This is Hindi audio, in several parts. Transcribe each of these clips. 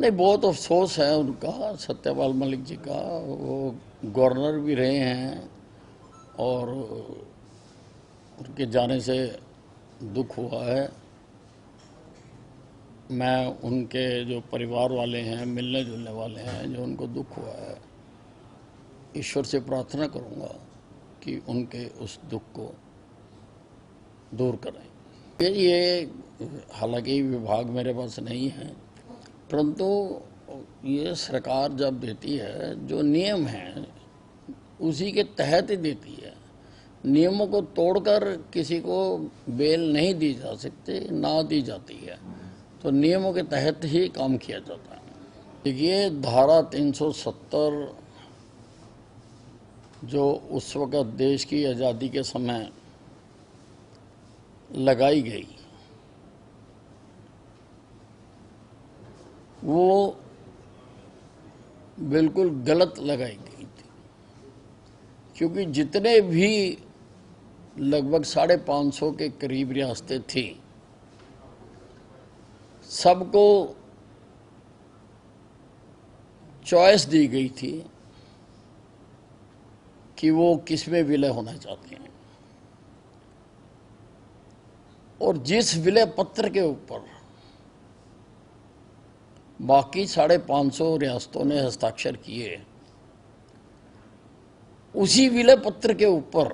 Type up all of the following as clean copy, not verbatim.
नहीं, बहुत अफसोस है उनका, सत्यपाल मलिक जी का। वो गवर्नर भी रहे हैं और उनके जाने से दुख हुआ है। मैं उनके जो परिवार वाले हैं, मिलने जुलने वाले हैं, जो उनको दुख हुआ है, ईश्वर से प्रार्थना करूंगा कि उनके उस दुख को दूर करें। ये हालांकि विभाग मेरे पास नहीं है, परंतु ये सरकार जब देती है, जो नियम हैं उसी के तहत ही देती है। नियमों को तोड़कर किसी को बेल नहीं दी जा सकती, ना दी जाती है, तो नियमों के तहत ही काम किया जाता है। देखिए, धारा 370 जो उस वक़्त देश की आज़ादी के समय लगाई गई, वो बिल्कुल गलत लगाई गई थी, क्योंकि जितने भी लगभग 550 के करीब रियासतें थी, सबको चॉइस दी गई थी कि वो किस में विलय होना चाहते हैं, और जिस विलय पत्र के ऊपर बाकी 550 रियासतों ने हस्ताक्षर किए, उसी विलय पत्र के ऊपर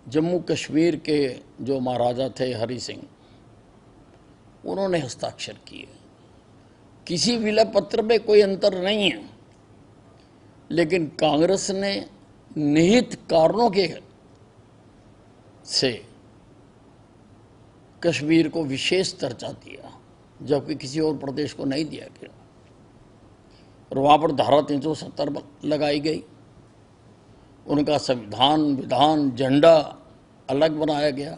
जम्मू कश्मीर के जो महाराजा थे हरि सिंह, उन्होंने हस्ताक्षर किए। किसी विलय पत्र में कोई अंतर नहीं है, लेकिन कांग्रेस ने निहित कारणों के से कश्मीर को विशेष दर्जा दिया, जबकि किसी और प्रदेश को नहीं दिया गया, और वहाँ पर धारा 370 लगाई गई। उनका संविधान, विधान, झंडा अलग बनाया गया,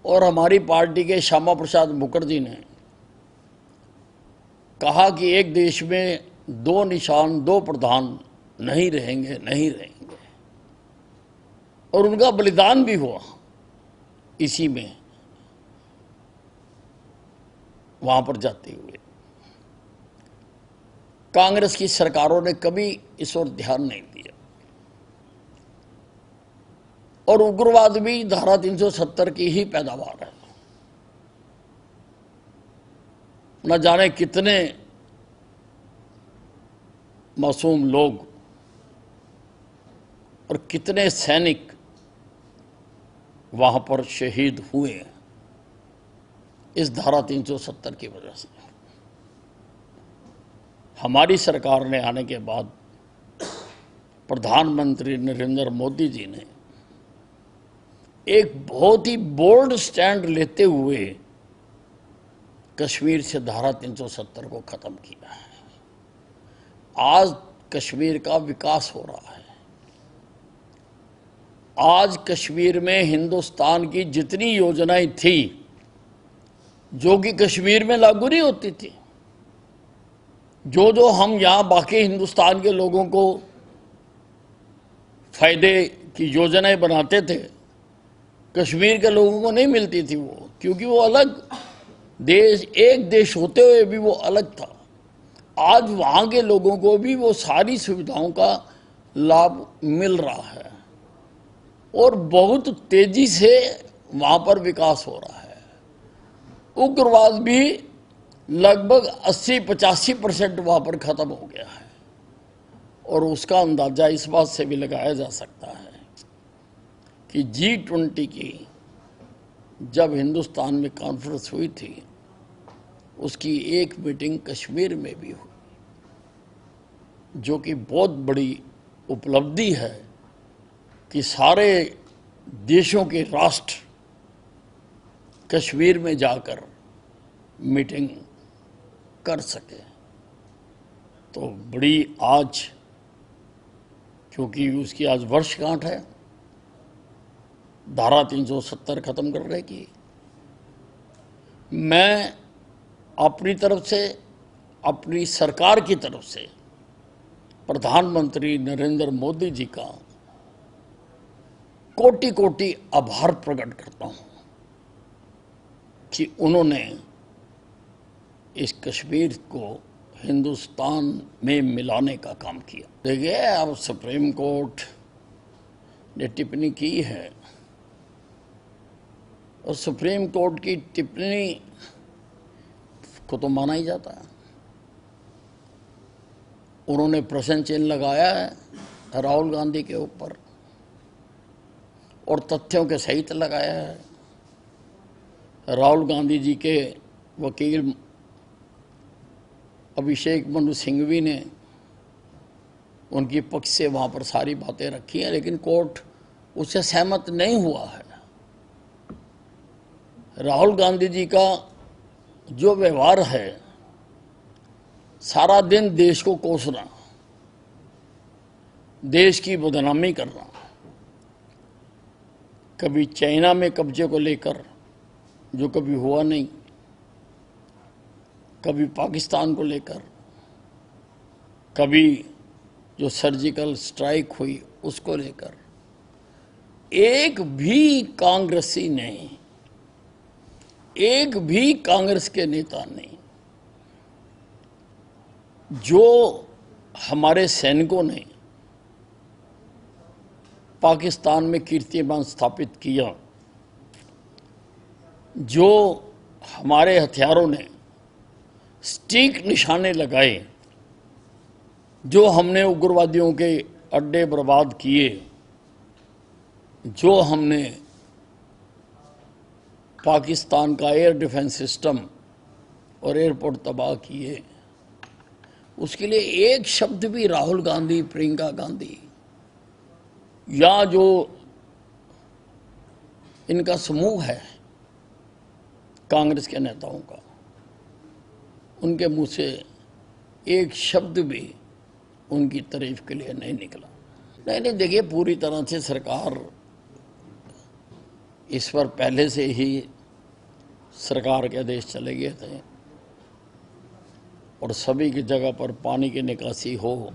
और हमारी पार्टी के श्यामा प्रसाद मुखर्जी ने कहा कि एक देश में 2 निशान, 2 प्रधान नहीं रहेंगे, नहीं रहेंगे, और उनका बलिदान भी हुआ इसी में, वहां पर जाते हुए। कांग्रेस की सरकारों ने कभी इस ओर ध्यान नहीं दिया, और उग्रवाद भी धारा 370 की ही पैदावार है। न जाने कितने मासूम लोग और कितने सैनिक वहां पर शहीद हुए इस धारा 370 की वजह से। हमारी सरकार ने आने के बाद प्रधानमंत्री नरेंद्र मोदी जी ने एक बहुत ही बोल्ड स्टैंड लेते हुए कश्मीर से धारा 370 को खत्म किया है। आज कश्मीर का विकास हो रहा है। आज कश्मीर में हिंदुस्तान की जितनी योजनाएं थी, जो कि कश्मीर में लागू नहीं होती थी, जो हम यहाँ बाकी हिंदुस्तान के लोगों को फायदे की योजनाएं बनाते थे, कश्मीर के लोगों को नहीं मिलती थी वो, क्योंकि वो अलग देश, एक देश होते हुए भी वो अलग था। आज वहाँ के लोगों को भी वो सारी सुविधाओं का लाभ मिल रहा है, और बहुत तेजी से वहाँ पर विकास हो रहा है। उग्रवाद भी लगभग 80-85% वहाँ पर ख़त्म हो गया है, और उसका अंदाज़ा इस बात से भी लगाया जा सकता है कि G20 की जब हिंदुस्तान में कॉन्फ्रेंस हुई थी, उसकी एक मीटिंग कश्मीर में भी हुई, जो कि बहुत बड़ी उपलब्धि है कि सारे देशों के राष्ट्र कश्मीर में जाकर मीटिंग कर सके। तो बड़ी आज, क्योंकि उसकी आज वर्षगांठ है धारा 370 खत्म करने की, मैं अपनी तरफ से, अपनी सरकार की तरफ से प्रधानमंत्री नरेंद्र मोदी जी का कोटि कोटि आभार प्रकट करता हूं कि उन्होंने इस कश्मीर को हिंदुस्तान में मिलाने का काम किया। देखिए, अब सुप्रीम कोर्ट ने टिप्पणी की है और सुप्रीम कोर्ट की टिप्पणी को तो माना ही जाता है। उन्होंने प्रश्न चिन्ह लगाया है राहुल गांधी के ऊपर और तथ्यों के सहित लगाया है। राहुल गांधी जी के वकील अभिषेक मनु सिंघवी ने उनकी पक्ष से वहाँ पर सारी बातें रखी हैं, लेकिन कोर्ट उससे सहमत नहीं हुआ है। राहुल गांधी जी का जो व्यवहार है, सारा दिन देश को कोसना, देश की बदनामी करना, कभी चाइना में कब्जे को लेकर जो कभी हुआ नहीं, कभी पाकिस्तान को लेकर, कभी जो सर्जिकल स्ट्राइक हुई उसको लेकर, एक भी कांग्रेसी नहीं, एक भी कांग्रेस के नेता नहीं, जो हमारे सैनिकों ने पाकिस्तान में कीर्तिमान स्थापित किया, जो हमारे हथियारों ने सटीक निशाने लगाए, जो हमने उग्रवादियों के अड्डे बर्बाद किए, जो हमने पाकिस्तान का एयर डिफेंस सिस्टम और एयरपोर्ट तबाह किए, उसके लिए एक शब्द भी राहुल गांधी, प्रियंका गांधी या जो इनका समूह है कांग्रेस के नेताओं का, उनके मुंह से एक शब्द भी उनकी तारीफ के लिए नहीं निकला। नहीं, देखिए, पूरी तरह से सरकार इस पर पहले से ही सरकार के आदेश चले गए थे और सभी की जगह पर पानी की निकासी हो,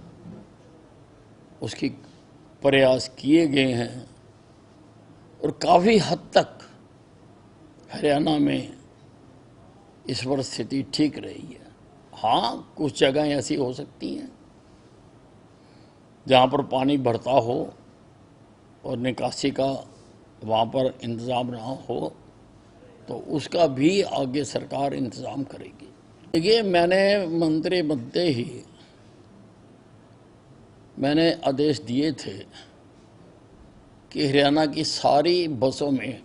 उसकी प्रयास किए गए हैं और काफ़ी हद तक हरियाणा में इस पर स्थिति ठीक रही है। हाँ, कुछ जगह ऐसी हो सकती हैं जहाँ पर पानी बढ़ता हो और निकासी का वहाँ पर इंतज़ाम ना हो, तो उसका भी आगे सरकार इंतज़ाम करेगी। देखिए, मैंने मंत्री बनते ही मैंने आदेश दिए थे कि हरियाणा की सारी बसों में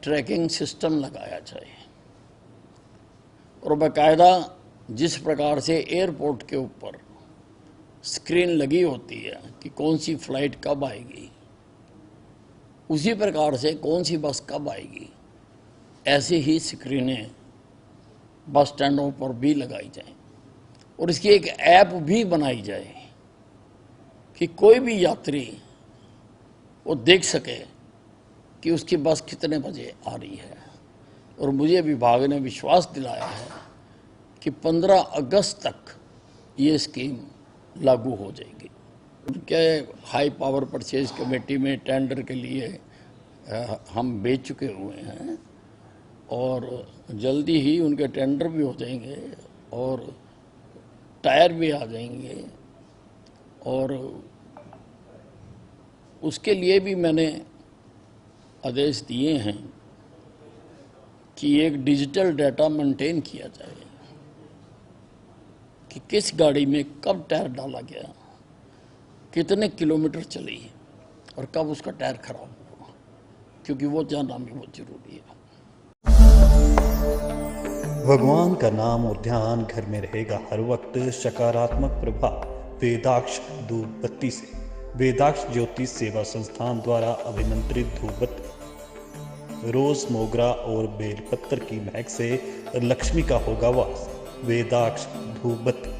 ट्रैकिंग सिस्टम लगाया जाए और बाकायदा जिस प्रकार से एयरपोर्ट के ऊपर स्क्रीन लगी होती है कि कौन सी फ्लाइट कब आएगी, उसी प्रकार से कौन सी बस कब आएगी, ऐसे ही स्क्रीनें बस स्टैंडों पर भी लगाई जाएं और इसकी एक ऐप भी बनाई जाए कि कोई भी यात्री वो देख सके कि उसकी बस कितने बजे आ रही है। और मुझे विभाग ने विश्वास दिलाया है कि 15 अगस्त तक ये स्कीम लागू हो जाएगी। उनके हाई पावर परचेज कमेटी में टेंडर के लिए हम भेज चुके हुए हैं और जल्दी ही उनके टेंडर भी हो जाएंगे और टायर भी आ जाएंगे और उसके लिए भी मैंने आदेश दिए हैं कि एक डिजिटल डाटा मेंटेन किया जाए कि किस गाड़ी में कब टायर डाला गया, कितने किलोमीटर चली और कब उसका टायर खराब हुआ, क्योंकि वो जानना भी बहुत जरूरी है। भगवान का नाम और ध्यान घर में रहेगा हर वक्त। सकारात्मक प्रभाव वेदाक्ष धूप बत्ती से। वेदाक्ष ज्योतिष सेवा संस्थान द्वारा अभिमंत्रित धूप बत्ती रोज, मोगरा और बेलपत्र की महक से लक्ष्मी का होगा वास। वेदाक्ष धूप बत्ती।